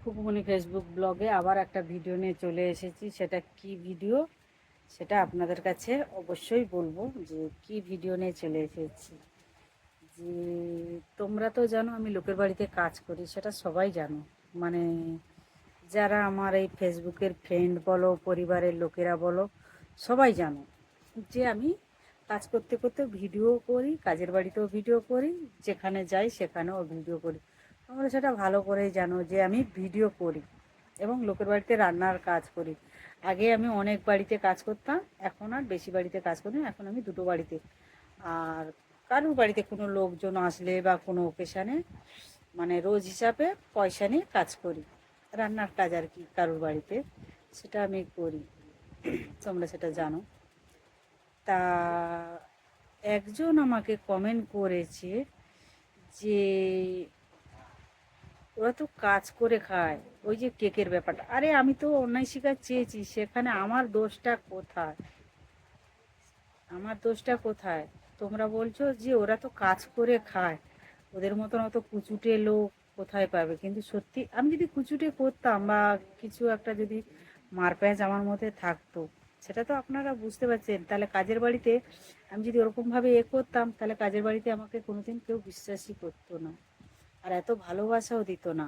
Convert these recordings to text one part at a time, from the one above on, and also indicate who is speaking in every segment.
Speaker 1: Khukumoni Facebook ব্লগে আবার একটা ভিডিও নিয়ে চলে এসেছি। সেটা কি ভিডিও সেটা আপনাদের কাছে অবশ্যই বলবো যে কি ভিডিও নিয়ে চলে এসেছি। যে তোমরা তো জানো আমি লোকের বাড়িতে কাজ করি, সেটা সবাই জানো। মানে যারা আমার এই ফেসবুকের ফ্রেন্ড বলো, পরিবারের লোকেরা বলো, সবাই জানো যে আমি কাজ করতে করতে ভিডিও করি, কাজের বাড়িতেও ভিডিও করি, যেখানে যাই সেখানেও ভিডিও করি। তোমরা সেটা ভালো করেই জানো যে আমি ভিডিও করি এবং লোকের বাড়িতে রান্নার কাজ করি। আগে আমি অনেক বাড়িতে কাজ করতাম, এখন আর বেশি বাড়িতে কাজ করি না, এখন আমি দুটো বাড়িতে। আর কারোর বাড়িতে কোনো লোকজন আসলে বা কোনো ওকেশানে মানে রোজ হিসাবে পয়সা নিয়ে কাজ করি, রান্নার কাজ আর কি, কারোর বাড়িতে সেটা আমি করি। তোমরা সেটা জানো। তা একজন আমাকে কমেন্ট করেছে যে ওরা তো কাজ করে খায়, ওই যে কেকের ব্যাপারটা। আরে আমি তো অন্যায় শিকার চেয়েছি, সেখানে আমার দোষটা কোথায়? আমার দোষটা কোথায়? তোমরা বলছো যে ওরা তো কাজ করে খায়, ওদের মতন অত কুচুটে লোক কোথায় পাবে? কিন্তু সত্যি আমি যদি কুচুটে করতাম বা কিছু একটা যদি মারপ্যাঁচ আমার মধ্যে থাকতো, সেটা তো আপনারা বুঝতে পারছেন। তাহলে কাজের বাড়িতে আমি যদি ওরকমভাবে করতাম, তাহলে কাজের বাড়িতে আমাকে কোনোদিন কেউ বিশ্বাসই করতো না, আর এত ভালোবাসাও দিত না।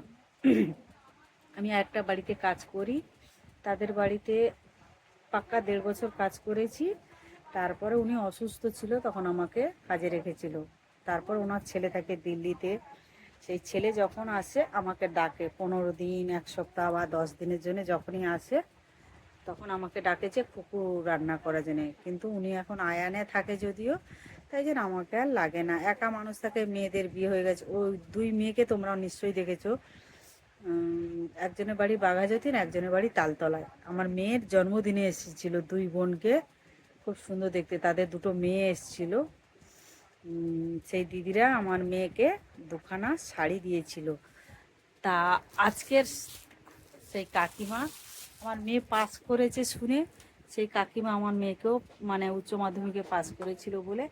Speaker 1: আমি একটা বাড়িতে কাজ করি, তাদের বাড়িতে পাক্কা 1.5 বছর কাজ করেছি। তারপরে উনি অসুস্থ ছিল, তখন আমাকে কাজে রেখেছিল। তারপর ওনার ছেলে থাকে দিল্লিতে, সেই ছেলে যখন আসে আমাকে ডাকে 15 দিন, 1 সপ্তাহ বা 10 দিনের জন্য যখনই আসে, তখন আমাকে ডাকে যে কুকুর রান্না করার জন্যে। কিন্তু উনি এখন আয়ানে থাকে যদিও, তাই জন্য আমাকে আর লাগে না। একা মানুষ থাকে, মেয়েদের বিয়ে হয়ে গেছে। ওই 2 মেয়েকে তোমরাও নিশ্চয়ই দেখেছো। একজনের বাড়ি বাঘাযতীন, একজনের বাড়ি তালতলায়। আমার মেয়ের জন্মদিনে এসেছিল 2 বোনকে, খুব সুন্দর দেখতে। তাদের 2 মেয়ে এসেছিল। সেই দিদিরা আমার মেয়েকে 2খানা শাড়ি দিয়েছিল। তা আজকের সেই কাকিমা, আমার মেয়ে পাস করেছে শুনে, সেই কাকিমা আমার মেয়েকেও মানে উচ্চ মাধ্যমিকে পাস করেছিল বলে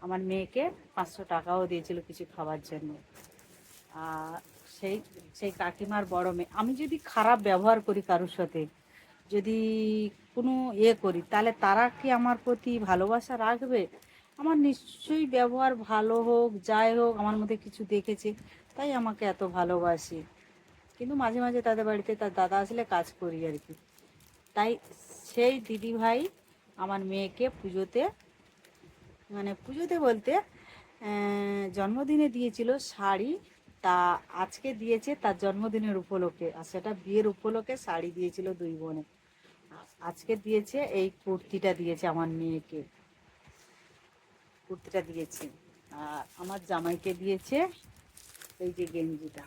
Speaker 1: আমার মেয়েকে 500 টাকাও দিয়েছিল কিছু খাবার জন্য। আর সেই সেই কাকিমার বড় মেয়ে, আমি যদি খারাপ ব্যবহার করি কারোর সাথে, যদি কোনো করি, তাহলে তারা কি আমার প্রতি ভালোবাসা রাখবে? আমার নিশ্চয়ই ব্যবহার ভালো হোক, যাই হোক, আমার মধ্যে কিছু দেখেছে, তাই আমাকে এত ভালোবাসি। কিন্তু মাঝে মাঝে তাদের বাড়িতে তার দাদা আসলে কাজ করি আর কি। তাই সেই দিদি ভাই আমার মেয়েকে পুজোতে, মানে পুজোতে বলতে জন্মদিনে দিয়েছিল শাড়ি। তা আজকে দিয়েছে তার জন্মদিনের উপলক্ষে, আর সেটা বিয়ের উপলক্ষে শাড়ি দিয়েছিল 2 বোনে। আজকে দিয়েছে এই কুর্তিটা, দিয়েছে আমার মেয়েকে কুর্তিটা দিয়েছে। আর আমার জামাইকে দিয়েছে এই যে গেঞ্জিটা,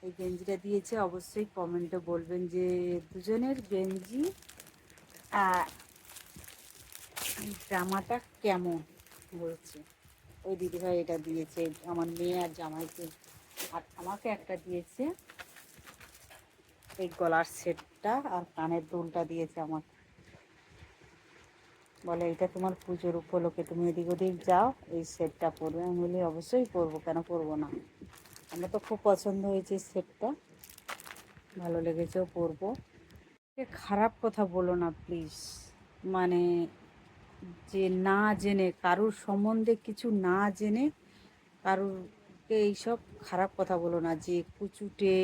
Speaker 1: এই গেঞ্জিটা দিয়েছে। অবশ্যই কমেন্টে বলবেন যে দুজনের গেঞ্জি জামাটা কেমন বলছে। ওই দিদিভাই এটা দিয়েছে আমার মেয়ে আর জামাইকে। আর আমাকে একটা দিয়েছে এই গলার সেটটা, আর কানের দুলটা দিয়েছে আমাকে। বলে এটা তোমার পুজোর উপলক্ষে, তুমি এদিক ওদিক যাও এই সেটটা পরবে। আমি বলি অবশ্যই পরবো, কেন পরবো না। আমার তো খুব পছন্দ হয়েছে সেটটা, ভালো লেগেছেও, পরবো। খারাপ কথা বলো না প্লিজ। মানে যে না জেনে, কারুর সম্বন্ধে কিছু না জেনে কারুরকে এইসব খারাপ কথা বলো না, যে কুচুটে,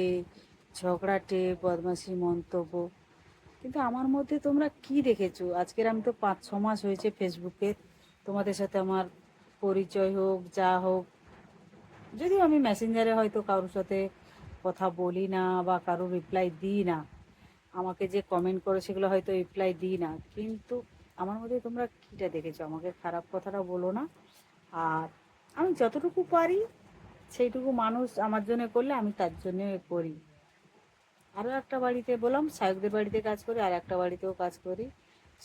Speaker 1: ঝগড়াটে, বদমাশি মন্তব্য। কিন্তু আমার মধ্যে তোমরা কি দেখেছো? আজকের আমি তো 5-6 মাস হয়েছে ফেসবুকে, তোমাদের সাথে আমার পরিচয় হোক যা হোক, যদিও আমি মেসেঞ্জারে হয়তো কারোর সাথে কথা বলি না বা কারোর রিপ্লাই দিই না, আমাকে যে কমেন্ট করে সেগুলো হয়তো রিপ্লাই দিই না, কিন্তু আমার মধ্যে তোমরা কীটা দেখেছো? আমাকে খারাপ কথাটা বলো না। আর আমি যতটুকু পারি সেইটুকু মানুষ আমার জন্য করলে আমি তার জন্য করি। আরও একটা বাড়িতে বললাম, সায়কদের বাড়িতে কাজ করি, আর একটা বাড়িতেও কাজ করি।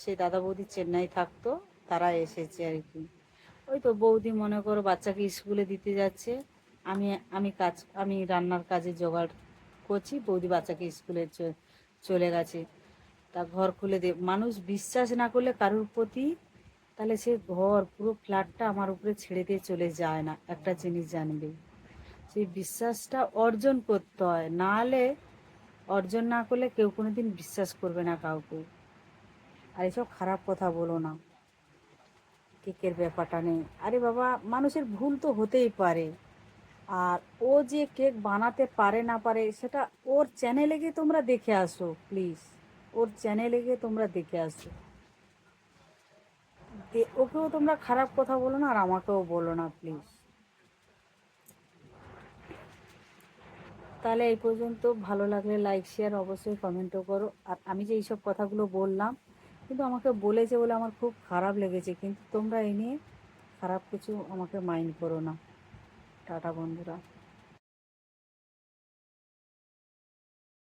Speaker 1: সেই দাদা বৌদি চেন্নাই থাকতো, তারা এসেছে আর কি। ওই তো বৌদি মনে করো বাচ্চাকে স্কুলে দিতে যাচ্ছে, আমি আমি রান্নার কাজে জোগাড় করছি, বৌদি বাচ্চাকে স্কুলে চলে গেছে। তা ঘর খুলে দে, মানুষ বিশ্বাস না করলে কারোর প্রতি, তাহলে সে ঘর পুরো ফ্ল্যাটটা আমার উপরে ছেড়ে দিয়ে চলে যায় না, একটা জিনিস জানবে। সেই বিশ্বাসটা অর্জন করতে হয়, নাহলে অর্জন না করলে কেউ কোনোদিন বিশ্বাস করবে না কাউকে। আর এসব খারাপ কথা বলো না, কেকের ব্যাপারটা নেই। আরে বাবা, মানুষের ভুল তো হতেই পারে। আর ও যে কেক বানাতে পারে না পারে সেটা ওর চ্যানেলে গিয়ে তোমরা দেখে আসো প্লিজ। ওর চ্যানেলে গিয়ে তোমরা দেখে আসো। ওকেও তোমরা খারাপ কথা বলো না আর আমাকেও বলো না প্লিজ। তাহলে এই পর্যন্ত। ভালো লাগলে লাইক শেয়ার অবশ্যই কমেন্টও করো। আর আমি যে এইসব কথাগুলো বললাম, কিন্তু আমাকে বলেছে বলে আমার খুব খারাপ লেগেছে, কিন্তু তোমরা এই নিয়ে খারাপ কিছু আমাকে মাইন্ড করো না। টাটা বন্ধুরা।